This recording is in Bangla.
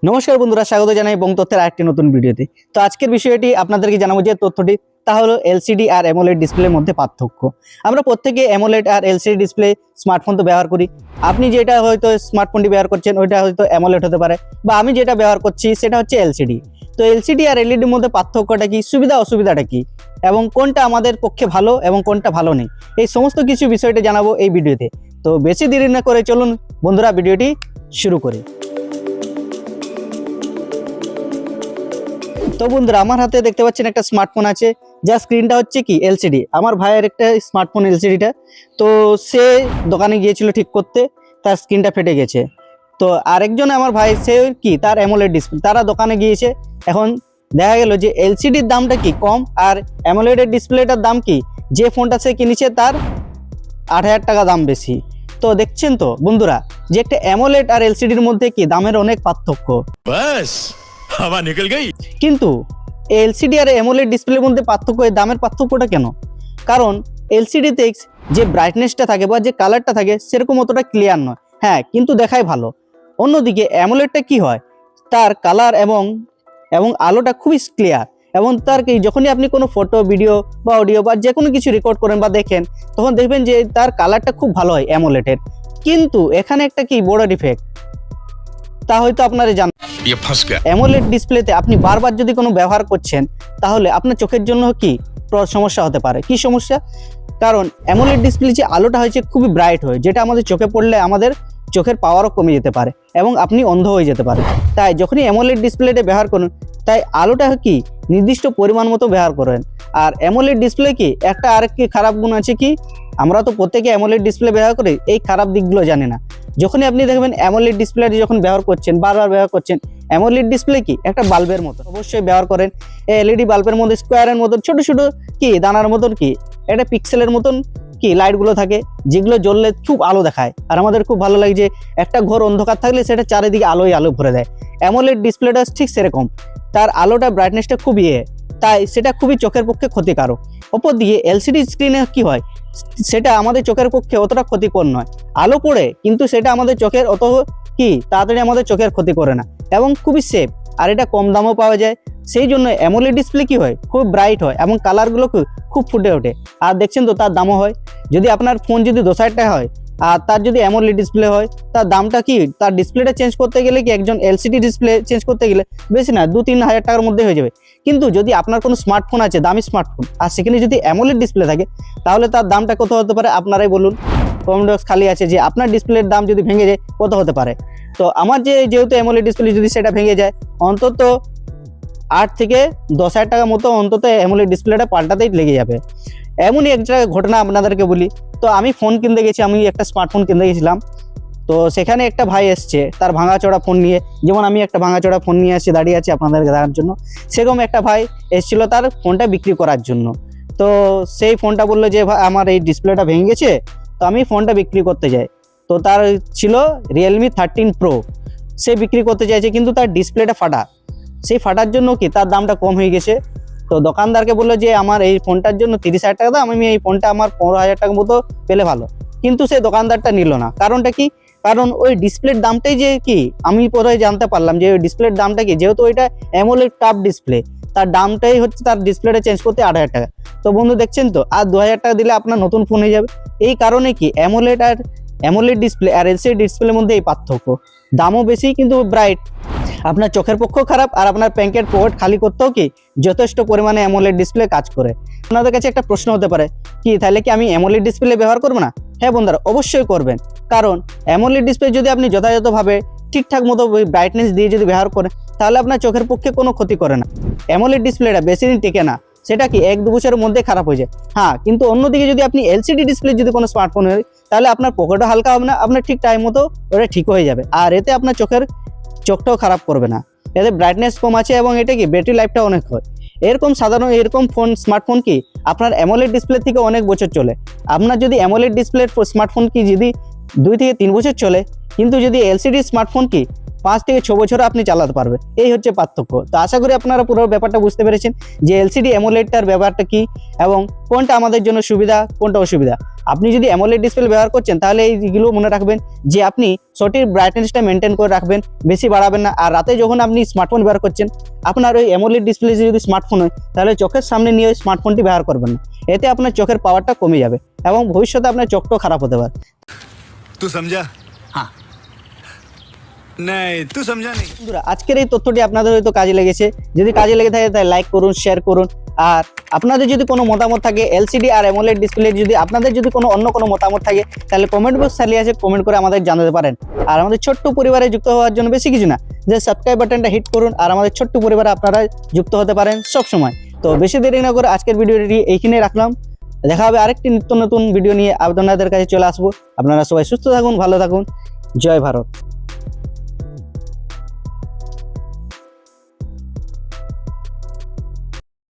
নমস্কার বন্ধুরা, স্বাগত জানাই এবং তথ্যের আরেকটি নতুন ভিডিওতে। তো আজকের বিষয়টি আপনাদেরকে জানাবো যে তথ্যটি তা হলো এলসিডি আর অ্যামোলেড ডিসপ্লের মধ্যে পার্থক্য। আমরা প্রত্যেকে অ্যামোলেড আর এলসিডি ডিসপ্লে স্মার্টফোন তো ব্যবহার করি। আপনি যেটা হয়তো স্মার্টফোনটি ব্যবহার করছেন ওইটা হয়তো অ্যামোলেড হতে পারে, বা আমি যেটা ব্যবহার করছি সেটা হচ্ছে এলসিডি। তো এলসিডি আর এলইডির মধ্যে পার্থক্যটা কি, সুবিধা অসুবিধাটা কি, এবং কোনটা আমাদের পক্ষে ভালো এবং কোনটা ভালো নেই, এই সমস্ত কিছু বিষয়টা জানাবো এই ভিডিওতে। তো বেশি দেরি না করে চলুন বন্ধুরা ভিডিওটি শুরু করি। তো বন্ধুরা, আমার হাতে দেখতে পাচ্ছেন একটা স্মার্টফোন আছে, যার স্ক্রিনটা হচ্ছে কি এলসিডি। আমার ভাইয়ের একটা স্মার্টফোন এলসিডিটা, তো সে দোকানে গিয়েছিল ঠিক করতে, তার স্ক্রিনটা ফেটে গেছে। তো আরেকজন আমার ভাই, সে কি তার অ্যামোলেড ডিসপ্লে, তারা দোকানে গিয়েছে। এখন দেখা গেল যে এলসিডির দামটা কি কম, আর অ্যামোলেডের ডিসপ্লেটার দাম কি, যে ফোনটা সে কিনেছে তার 8,000 টাকা দাম বেশি। তো দেখছেন তো বন্ধুরা যে একটা অ্যামোলেড আর এলসিডির মধ্যে কি দামের অনেক পার্থক্য। बस हवा निकल गई। কিন্তু এলসিডি আর অ্যামোলেড ডিসপ্লের মধ্যে পার্থক্য, এই দামের পার্থক্যটা কেন? কারণ এলসিডিতে যে ব্রাইটনেসটা থাকে বা যে কালারটা থাকে সেরকম অতটা ক্লিয়ার নয়, হ্যাঁ, কিন্তু দেখায় ভালো। অন্যদিকে অ্যামোলেডটা কি হয়, তার কালার এবং এবং আলোটা খুবই ক্লিয়ার, এবং তার কি যখনই আপনি কোনো ফটো, ভিডিও বা অডিও বা যে কোনো কিছু রেকর্ড করেন বা দেখেন, তখন দেখবেন যে তার কালারটা খুব ভালো হয় অ্যামোলেডের। কিন্তু এখানে একটা কি বড় ডিফেক্ট, তা হয়তো আপনারা জানেন। ये फंस गया। অ্যামোলেড ডিসপ্লেতে আপনি বারবার যদি কোনো ব্যবহার করছেন, তাহলে আপনার চোখের জন্য কি সমস্যা হতে পারে। কি সমস্যা? কারণ অ্যামোলেড ডিসপ্লে যে আলোটা হয়েছে খুবই ব্রাইট হয়, যেটা আমাদের চোখে পড়লে আমাদের চোখের পাওয়ারও কমে যেতে পারে এবং আপনি অন্ধ হয়ে যেতে পারে। তাই যখনই অ্যামোলেড ডিসপ্লেটা ব্যবহার করুন, তাই আলোটা কি নির্দিষ্ট পরিমাণ মতো ব্যবহার করেন। আর অ্যামোলেড ডিসপ্লে কি একটা আরেকটি খারাপ গুণ আছে কি, আমরা তো প্রত্যেকে অ্যামোলেড ডিসপ্লে ব্যবহার করি, এই খারাপ দিকগুলো জানি না। যখনই আপনি দেখবেন অ্যামোলেড ডিসপ্লেটি যখন ব্যবহার করছেন, বারবার ব্যবহার করছেন, অ্যামোলেড ডিসপ্লে কি একটা বাল্বের মতো, অবশ্যই ব্যবহার করেন। এলইডি বাল্বের মধ্যে স্কোয়ারের মতন ছোট ছোট কি দানার মতন কি একটা পিক্সেলের মতন কি লাইটগুলো থাকে, যেগুলো জ্বললে খুব আলো দেখায়, আর আমাদের খুব ভালো লাগে যে একটা ঘর অন্ধকার থাকলে সেটা চারিদিকে আলোয় আলো ভরে দেয়। অ্যামোলেড ডিসপ্লেটা ঠিক সেরকম, তার আলোটা ব্রাইটনেসটা খুব তাই সেটা খুবই চোখের পক্ষে ক্ষতিকারক। অপর দিকে এলসিডি স্ক্রিনে কি হয়, সেটা আমাদের চোখের পক্ষে অতটা ক্ষতিকর নয়। আলো পড়ে কিন্তু সেটা আমাদের চোখের অত কি তাড়াতাড়ি আমাদের চোখের ক্ষতি করে না, এবং খুবই সেফ, আর এটা কম দামও পাওয়া যায়। সেই জন্য অ্যামোলেড ডিসপ্লে কি হয়, খুব ব্রাইট হয় এবং কালারগুলো খুব ফুটে ওঠে। আর দেখছেন তো তার দামও হয়। যদি আপনার ফোন যদি 10,000 টাকা হয় আর তার যদি অ্যামোলেড ডিসপ্লে হয়, তার দামটা কি, তার ডিসপ্লেটা চেঞ্জ করতে গেলে কি একজন এলসিডি ডিসপ্লে চেঞ্জ করতে গেলে বেশি না 2-3 হাজার টাকার মধ্যে হয়ে যাবে। কিন্তু যদি আপনার কোনো স্মার্টফোন আছে, দামি স্মার্টফোন, আর সেখানে যদি অ্যামোলেড ডিসপ্লে থাকে, তাহলে তার দামটা কত হতে পারে আপনারাই বলুন। কমেন্ট বক্স খালি আছে যে আপনার ডিসপ্লের দাম যদি ভেঙে যায় কত হতে পারে। তো আমার যেহেতু অ্যামোলেড ডিসপ্লে যদি সেটা ভেঙে যায়, অন্তত 8 থেকে 10,000 টাকা মতো অন্তত অ্যামোলেড ডিসপ্লেটা পাল্টাতেই লেগে যাবে। এমনই একটা ঘটনা আপনাদেরকে বলি। তো আমি ফোন কিনতে গেছি, আমি একটা স্মার্টফোন কিনতে গেছিলাম। তো সেখানে একটা ভাই এসছে তার ভাঙাচোরা ফোন নিয়ে, যেমন আমি একটা ভাঙাচোরা ফোন নিয়ে আসছি, দাঁড়িয়ে আছি আপনাদেরকে দেখার জন্য, সেরকম একটা ভাই এসেছিল তার ফোনটা বিক্রি করার জন্য। তো সেই ফোনটা বললো যে ভাই আমার এই ডিসপ্লেটা ভেঙে গেছে, তো আমি ফোনটা বিক্রি করতে যাই। তো তার ছিল Realme 13 Pro, সে বিক্রি করতে চাইছে কিন্তু তার ডিসপ্লেটা ফাটা। সেই ফাটার জন্য কি তার দামটা কম হয়ে গেছে। তো দোকানদারকে বললো যে আমার এই ফোনটার জন্য 30,000 টাকা দাম, আমি এই ফোনটা আমার 15,000 টাকা মতো পেলে ভালো। কিন্তু সেই দোকানদারটা নিল না। কারণটা কি? কারণ ওই ডিসপ্লের দামটাই যে কি, আমি পরে জানতে পারলাম যে ওই ডিসপ্লের দামটা কি, যেহেতু ওইটা অ্যামোলেড কাপ ডিসপ্লে, তার দামটাই হচ্ছে তার ডিসপ্লেটা চেঞ্জ করতে 8,000 টাকা। তো বন্ধু দেখছেন তো, আর 2,000 টাকা দিলে আপনার নতুন ফোন হয়ে যাবে। এই কারণে কি অ্যামোলেড ডিসপ্লে আর এলসিডি ডিসপ্লের মধ্যে এই পার্থক্য। দামও বেশি কিন্তু ব্রাইট, আপনার চোখের পক্ষেও খারাপ, আর আপনার ব্যাংকের পকেট খালি করতেও কি যথেষ্ট পরিমাণে অ্যামোলেড ডিসপ্লে কাজ করে। আপনাদের কাছে একটা প্রশ্ন হতে পারে কি, তাহলে কি আমি অ্যামোলেড ডিসপ্লে ব্যবহার করবো না? হ্যাঁ বন্ধুরা, অবশ্যই করবেন। কারণ অ্যামোলেড ডিসপ্লে যদি আপনি যথাযথভাবে ঠিকঠাক মতো ব্রাইটনেস দিয়ে যদি ব্যবহার করেন, তাহলে আপনার চোখের পক্ষে কোনো ক্ষতি করে না। অ্যামোলেড ডিসপ্লেটা বেশি দিন টেকে না, সেটা কি 1-2 বছরের মধ্যে খারাপ হয়ে যায়। হ্যাঁ, কিন্তু অন্যদিকে যদি আপনি এলসিডি ডিসপ্লে যদি কোনো স্মার্টফোন হয়, তাহলে আপনার পকেটও হালকা হবে না, আপনার ঠিক টাইম মতো ওটা ঠিক হয়ে যাবে, আর এতে আপনার চোখটাও খারাপ করবে না। এতে ব্রাইটনেস কম আছে এবং এটা কি ব্যাটারি লাইফটা অনেক হয়। এরকম স্মার্টফোন কি আপনার অ্যামোলেড ডিসপ্লে থেকে অনেক বছর চলে। আপনার যদি অ্যামোলেড ডিসপ্লের স্মার্টফোন কি যদি 2 থেকে 3 বছর চলে, কিন্তু যদি এলসিডি স্মার্টফোন কি 5 থেকে 6 বছরও আপনি চালাতে পারবে। এই হচ্ছে পার্থক্য। তো আশা করি আপনারা পুরো ব্যাপারটা বুঝতে পেরেছেন যে এলসিডি অ্যামোলেডটার ব্যাপারটা কি এবং কোনটা আমাদের জন্য সুবিধা কোনটা অসুবিধা। আপনি যদি অ্যামোলেড ডিসপ্লে ব্যবহার করছেন তাহলে এইগুলো মনে রাখবেন যে আপনি সঠিক ব্রাইটনেসটা মেনটেন করে রাখবেন, বেশি বাড়াবেন না। আর রাতে যখন আপনি স্মার্টফোন ব্যবহার করছেন, আপনার ওই অ্যামোলেড ডিসপ্লে যদি স্মার্টফোন হয় তাহলে চোখের সামনে নিয়ে ওই স্মার্টফোনটি ব্যবহার করবেন না। এতে আপনার চোখের পাওয়ারটা কমে যাবে এবং ভবিষ্যতে আপনার চোখটাও খারাপ হতে পারে। तू समझा? हाँ नहीं तू समझा नहीं। বন্ধুরা, আজকের এই তথ্যটি আপনাদের হয়তো কাজে লেগেছে। যদি কাজে লেগে থাকে তাহলে লাইক করুন, শেয়ার করুন। আর আপনাদের যদি কোনো মতামত থাকে এলসিডি আর অ্যামোলেড ডিসপ্লে, যদি আপনাদের যদি অন্য কোনো মতামত থাকে তাহলে কমেন্ট বক্স চালিয়ে আছে, কমেন্ট করে আমাদের জানাতে পারেন। আর আমাদের ছোট্ট পরিবারে যুক্ত হওয়ার জন্য বেশি কিছু না, যে সাবস্ক্রাইব বাটনটা হিট করুন আর আমাদের ছোট্ট পরিবারে আপনারা যুক্ত হতে পারেন সব সময়। তো বেশি দেরি না করে আজকের ভিডিওটি এইখানে রাখলাম। দেখা হবে আরেকটি নিত্য নতুন ভিডিও নিয়ে আপনাদের কাছে চলে আসবো। আপনারা সবাই সুস্থ থাকুন, ভালো থাকুন। জয় ভারত।